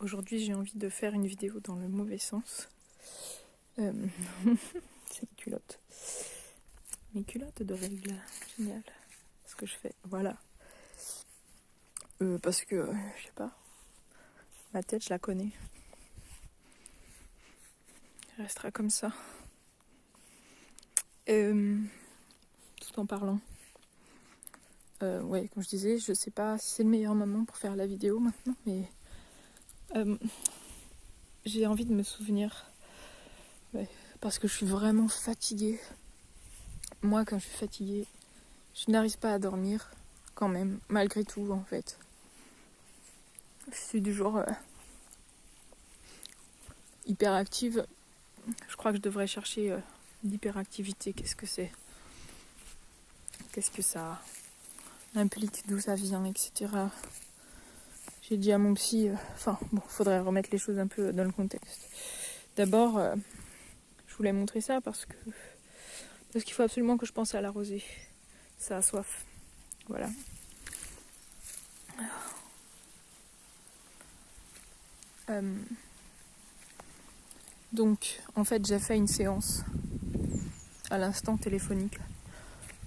Aujourd'hui, j'ai envie de faire une vidéo dans le mauvais sens. C'est les culottes. Mes culottes de règle. Génial. Ce que je fais. Voilà. Parce que, je sais pas. Ma tête, je la connais. Elle restera comme ça. Tout en parlant. Ouais, comme je disais, je sais pas si c'est le meilleur moment pour faire la vidéo maintenant, mais j'ai envie de me souvenir. Ouais, parce que je suis vraiment fatiguée. Moi, quand je suis fatiguée, je n'arrive pas à dormir, quand même, malgré tout, en fait. Je suis du genre hyperactive. Je crois que je devrais chercher l'hyperactivité. Qu'est-ce que c'est ? Qu'est-ce que ça implique ? D'où ça vient, etc. J'ai dit à mon psy... faudrait remettre les choses un peu dans le contexte. D'abord, je voulais montrer ça parce qu'il faut absolument que je pense à la rosée. Ça a soif. Voilà. Donc, en fait, j'ai fait une séance à l'instant téléphonique.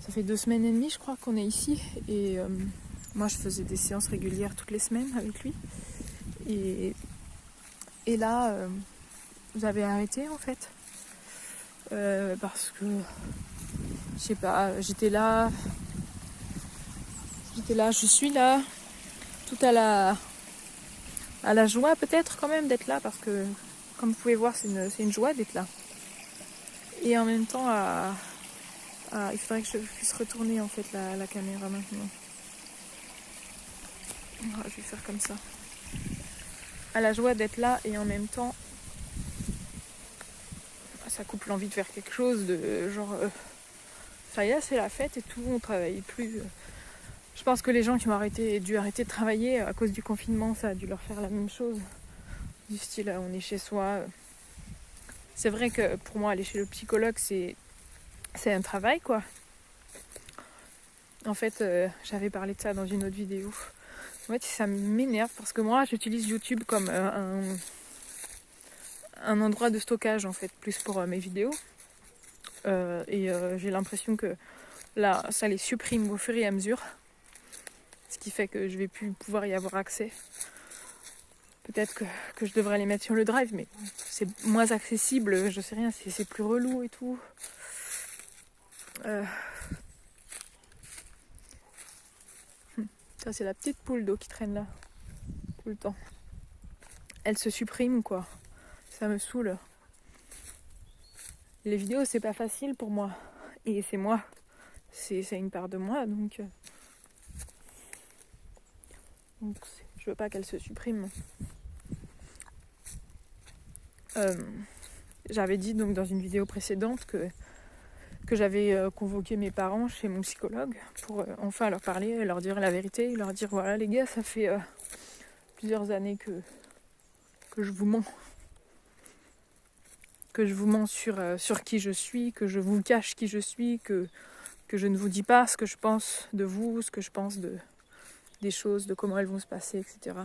Ça fait 2 semaines et demie, je crois, qu'on est ici. Et moi, je faisais des séances régulières toutes les semaines avec lui. Et là, j'avais arrêté, en fait. Parce que, je sais pas, je suis là, tout à la joie peut-être quand même d'être là. Parce que, comme vous pouvez voir, c'est une joie d'être là. Et en même temps, il faudrait que je puisse retourner en fait la caméra maintenant. Je vais faire comme ça. À la joie d'être là et en même temps, ça coupe l'envie de faire quelque chose de genre... ça y est, c'est la fête et tout, on travaille plus. Je pense que les gens qui ont dû arrêter de travailler à cause du confinement, ça a dû leur faire la même chose. Du style, on est chez soi. C'est vrai que pour moi, aller chez le psychologue, c'est un travail, quoi. En fait, j'avais parlé de ça dans une autre vidéo. En fait, ça m'énerve parce que moi, j'utilise YouTube comme un endroit de stockage, en fait, plus pour mes vidéos. J'ai l'impression que là, ça les supprime au fur et à mesure. Ce qui fait que je vais plus pouvoir y avoir accès. Peut-être que je devrais les mettre sur le drive, mais c'est moins accessible, je sais rien, c'est plus relou et tout. Ça, c'est la petite poule d'eau qui traîne là, tout le temps. Elle se supprime, quoi. Ça me saoule. Les vidéos, c'est pas facile pour moi. Et c'est moi. C'est une part de moi, donc je veux pas qu'elle se supprime. J'avais dit donc dans une vidéo précédente que j'avais convoqué mes parents chez mon psychologue pour enfin leur parler, leur dire la vérité, leur dire voilà les gars, ça fait plusieurs années que je vous mens. Que je vous mens sur qui je suis, que je vous cache qui je suis, que je ne vous dis pas ce que je pense de vous, ce que je pense des choses, de comment elles vont se passer, etc.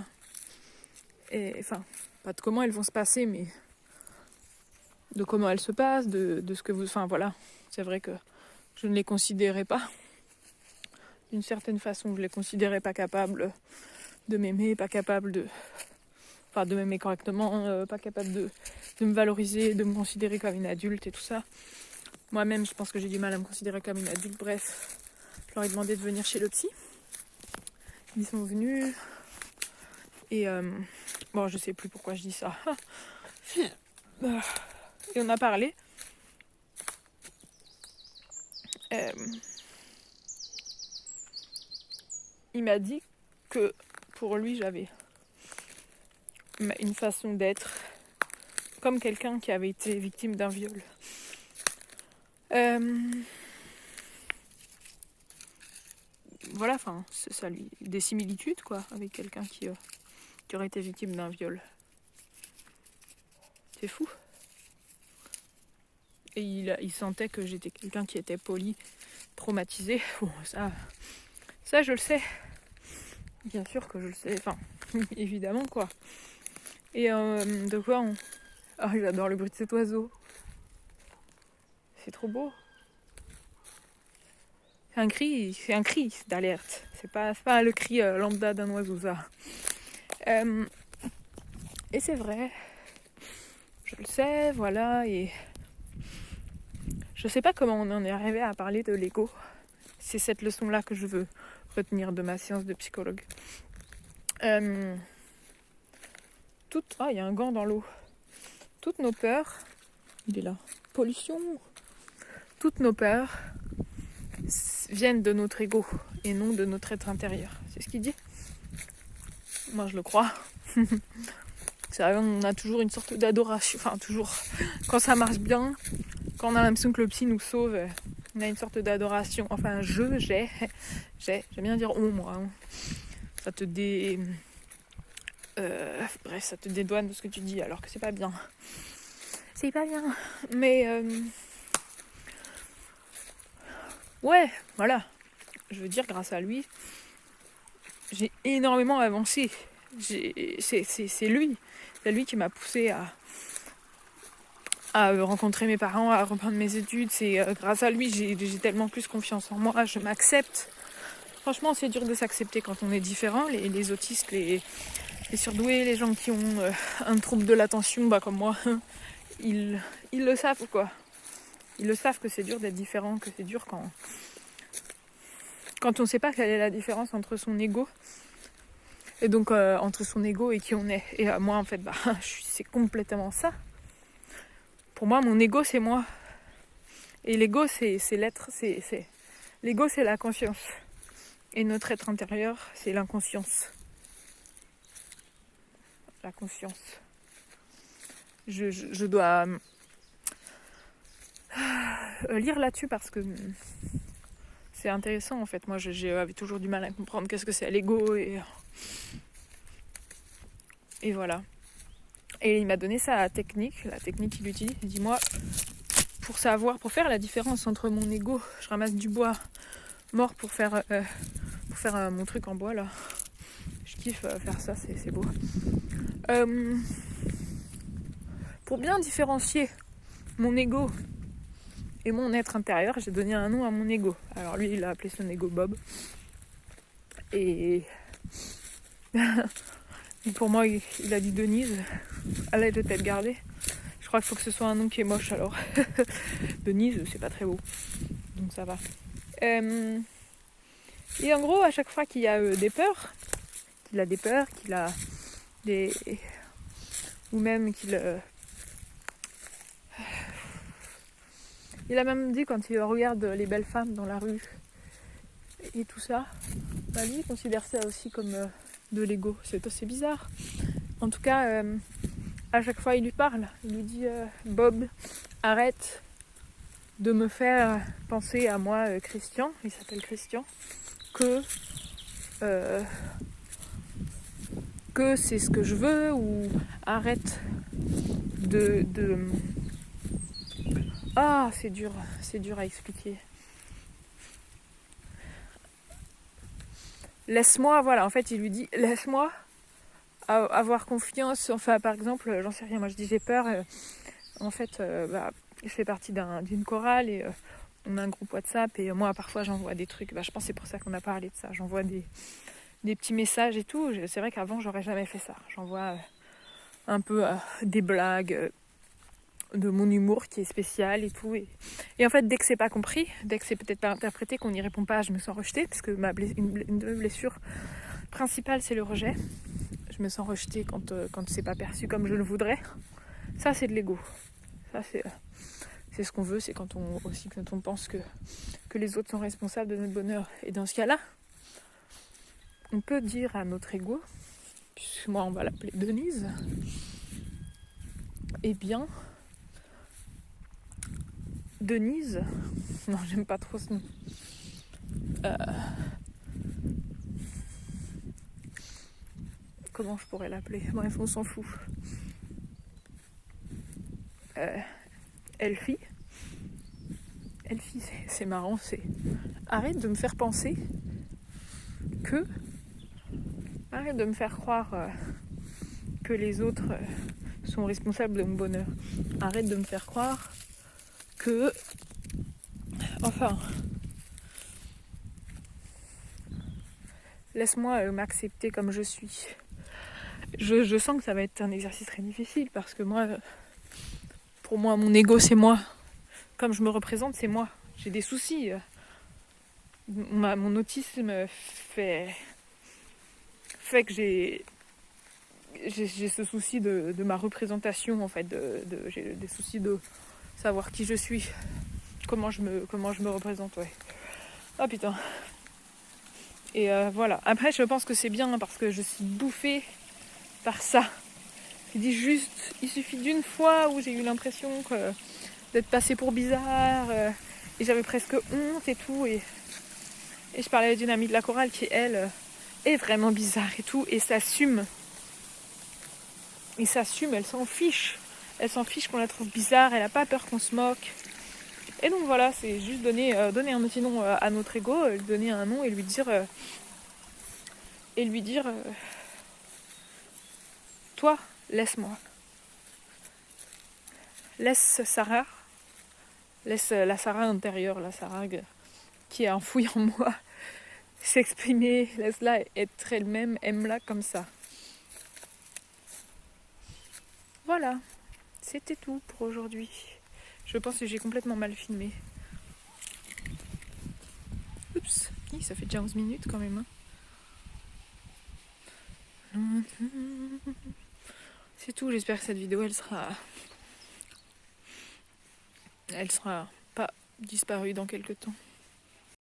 Et enfin, pas de comment elles vont se passer, mais de comment elles se passent, de ce que vous... Enfin voilà, c'est vrai que je ne les considérais pas. D'une certaine façon, je les considérais pas capables de m'aimer, pas capables de... Enfin, de m'aimer correctement, pas capables de me valoriser, de me considérer comme une adulte et tout ça. Moi-même, je pense que j'ai du mal à me considérer comme une adulte. Bref, je leur ai demandé de venir chez le psy. Ils sont venus. Et bon, je sais plus pourquoi je dis ça. Et on a parlé. Il m'a dit que pour lui, j'avais une façon d'être comme quelqu'un qui avait été victime d'un viol. Voilà, enfin, ça lui des similitudes quoi, avec quelqu'un qui aurait été victime d'un viol. C'est fou. Et il sentait que j'étais quelqu'un qui était poli, traumatisé. Bon, ça je le sais. Bien sûr que je le sais. Enfin, évidemment quoi. Et de quoi on... Ah, j'adore le bruit de cet oiseau. C'est trop beau. C'est un cri d'alerte. C'est pas le cri lambda d'un oiseau, ça. Et c'est vrai. Je le sais, voilà. Et je sais pas comment on en est arrivé à parler de l'ego. C'est cette leçon-là que je veux retenir de ma séance de psychologue. Il y a un gant dans l'eau. Toutes nos peurs, il est là, pollution, toutes nos peurs viennent de notre ego et non de notre être intérieur. C'est ce qu'il dit. Moi, je le crois. C'est vrai, on a toujours une sorte d'adoration. Enfin, toujours. Quand ça marche bien, quand on a l'impression que le psy nous sauve, on a une sorte d'adoration. Enfin, j'aime bien dire on, moi. Ça te ça te dédouane de ce que tu dis, alors que c'est pas bien. C'est pas bien. Mais ouais, voilà. Je veux dire, grâce à lui, j'ai énormément avancé. C'est lui. C'est lui qui m'a poussé à rencontrer mes parents, à reprendre mes études. C'est grâce à lui, j'ai tellement plus confiance en moi. Je m'accepte. Franchement, c'est dur de s'accepter quand on est différent. Les autistes, les surdoués, les gens qui ont un trouble de l'attention, comme moi, ils le savent, quoi. Ils le savent que c'est dur d'être différent, que c'est dur quand on ne sait pas quelle est la différence entre son ego et donc entre son ego et qui on est. Et moi, en fait, c'est complètement ça. Pour moi, mon ego, c'est moi. Et l'ego, c'est l'être. L'ego, c'est la conscience. Et notre être intérieur, c'est l'inconscience. La conscience. Je dois lire là-dessus parce que c'est intéressant, en fait. Moi, j'avais toujours du mal à comprendre qu'est-ce que c'est l'ego et voilà. Et il m'a donné sa technique, la technique qu'il utilise. Il dit, moi, pour faire la différence entre mon ego, je ramasse du bois mort pour faire mon truc en bois, là. Je kiffe faire ça, c'est beau. Pour bien différencier mon ego et mon être intérieur, j'ai donné un nom à mon ego. Alors lui, il a appelé son ego Bob. Et pour moi, il a dit Denise, à l'aide de tête gardée. Je crois qu'il faut que ce soit un nom qui est moche alors. Denise, c'est pas très beau. Donc ça va. Et en gros, à chaque fois qu'il y a des peurs, qu'il a des... ou même qu'il... Il a même dit quand il regarde les belles femmes dans la rue et tout ça, lui il considère ça aussi comme de l'ego. C'est assez bizarre. En tout cas, à chaque fois il lui parle. Il lui dit Bob, arrête de me faire penser à moi, Christian. Il s'appelle Christian. Que c'est ce que je veux, ou arrête de... Ah, c'est dur à expliquer. Laisse-moi, voilà, en fait, il lui dit, laisse-moi avoir confiance. Enfin, par exemple, j'en sais rien, moi je dis j'ai peur. En fait, je fais partie d'une chorale et on a un groupe WhatsApp et moi, parfois, j'envoie des trucs. Je pense que c'est pour ça qu'on a parlé de ça. J'envoie des petits messages et tout. C'est vrai qu'avant, j'aurais jamais fait ça. J'envoie un peu des blagues, de mon humour qui est spécial et tout. Et en fait, dès que c'est pas compris, dès que c'est peut-être pas interprété, qu'on n'y répond pas, je me sens rejetée, parce que une de mes blessures principales, c'est le rejet. Je me sens rejetée quand c'est pas perçu comme je le voudrais. Ça, c'est de l'ego. Ça, c'est ce qu'on veut, c'est quand on pense que les autres sont responsables de notre bonheur. Et dans ce cas-là, on peut dire à notre ego, puisque moi on va l'appeler Denise, eh bien, Denise, non, j'aime pas trop ce nom. Comment je pourrais l'appeler ? Bref, on s'en fout. Elfie, c'est marrant, arrête de me faire penser arrête de me faire croire que les autres sont responsables de mon bonheur. Arrête de me faire croire que... Enfin... Laisse-moi m'accepter comme je suis. Je sens que ça va être un exercice très difficile parce que moi, pour moi, mon ego, c'est moi. Comme je me représente, c'est moi. J'ai des soucis. Mon autisme fait que j'ai ce souci de ma représentation, en fait. J'ai des soucis de savoir qui je suis. Comment je me représente, ouais. Oh putain. Et voilà. Après, je pense que c'est bien parce que je suis bouffée par ça. Il suffit d'une fois où j'ai eu l'impression d'être passée pour bizarre et j'avais presque honte et tout. Et je parlais avec une amie de la chorale qui, elle, est vraiment bizarre et tout. Et s'assume. Elle s'en fiche. Elle s'en fiche qu'on la trouve bizarre, elle n'a pas peur qu'on se moque. Et donc voilà, c'est juste donner un petit nom à notre ego, lui donner un nom et lui dire... toi, laisse-moi. Laisse Sarah. Laisse la Sarah intérieure, la Sarah qui est enfouie en moi, s'exprimer. Laisse-la être elle-même, aime-la comme ça. Voilà, c'était tout pour aujourd'hui. Je pense que j'ai complètement mal filmé. Oups, ça fait déjà 11 minutes quand même. Hein. C'est tout, j'espère que cette vidéo elle sera pas disparue dans quelques temps.